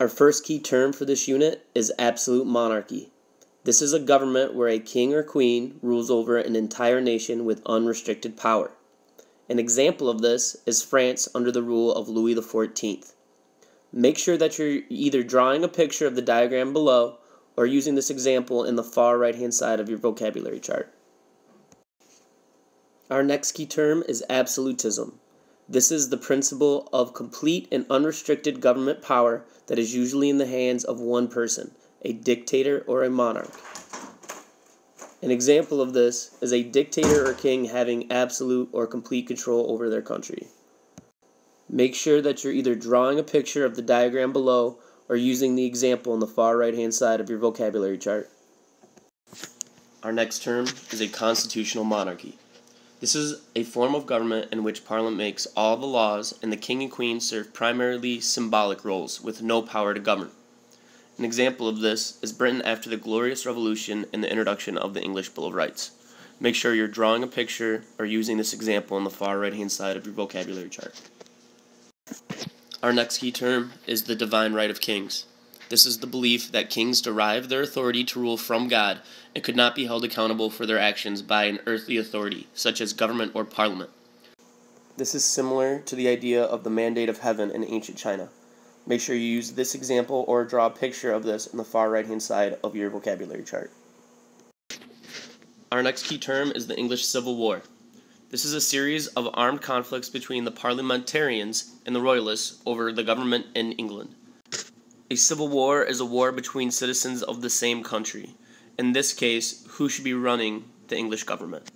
Our first key term for this unit is absolute monarchy. This is a government where a king or queen rules over an entire nation with unrestricted power. An example of this is France under the rule of Louis XIV. Make sure that you're either drawing a picture of the diagram below or using this example in the far right-hand side of your vocabulary chart. Our next key term is absolutism. This is the principle of complete and unrestricted government power that is usually in the hands of one person, a dictator or a monarch. An example of this is a dictator or king having absolute or complete control over their country. Make sure that you're either drawing a picture of the diagram below or using the example on the far right-hand side of your vocabulary chart. Our next term is a constitutional monarchy. This is a form of government in which Parliament makes all the laws and the king and queen serve primarily symbolic roles with no power to govern. An example of this is Britain after the Glorious Revolution and the introduction of the English Bill of Rights. Make sure you're drawing a picture or using this example on the far right-hand side of your vocabulary chart. Our next key term is the divine right of kings. This is the belief that kings derive their authority to rule from God and could not be held accountable for their actions by an earthly authority, such as government or parliament. This is similar to the idea of the mandate of heaven in ancient China. Make sure you use this example or draw a picture of this in the far right-hand side of your vocabulary chart. Our next key term is the English Civil War. This is a series of armed conflicts between the parliamentarians and the royalists over the government in England. A civil war is a war between citizens of the same country. In this case, who should be running the English government?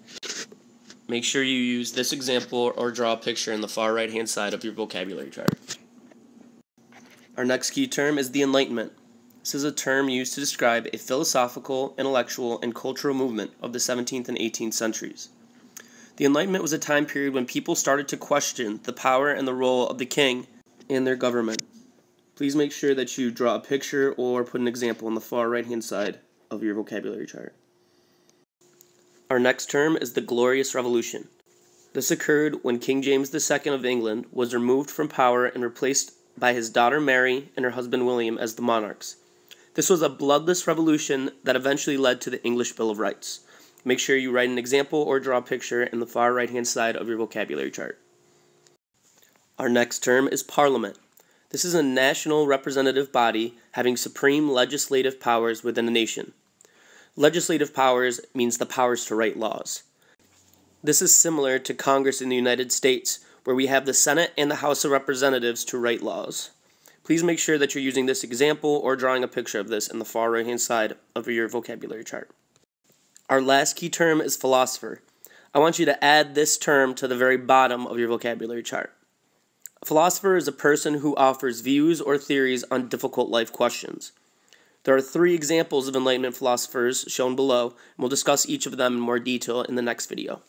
Make sure you use this example or draw a picture in the far right-hand side of your vocabulary chart. Our next key term is the Enlightenment. This is a term used to describe a philosophical, intellectual, and cultural movement of the 17th and 18th centuries. The Enlightenment was a time period when people started to question the power and the role of the king in their government. Please make sure that you draw a picture or put an example on the far right-hand side of your vocabulary chart. Our next term is the Glorious Revolution. This occurred when King James II of England was removed from power and replaced by his daughter Mary and her husband William as the monarchs. This was a bloodless revolution that eventually led to the English Bill of Rights. Make sure you write an example or draw a picture in the far right-hand side of your vocabulary chart. Our next term is Parliament. This is a national representative body having supreme legislative powers within a nation. Legislative powers means the powers to write laws. This is similar to Congress in the United States, where we have the Senate and the House of Representatives to write laws. Please make sure that you're using this example or drawing a picture of this in the far right-hand side of your vocabulary chart. Our last key term is philosopher. I want you to add this term to the very bottom of your vocabulary chart. A philosopher is a person who offers views or theories on difficult life questions. There are 3 examples of Enlightenment philosophers shown below, and we'll discuss each of them in more detail in the next video.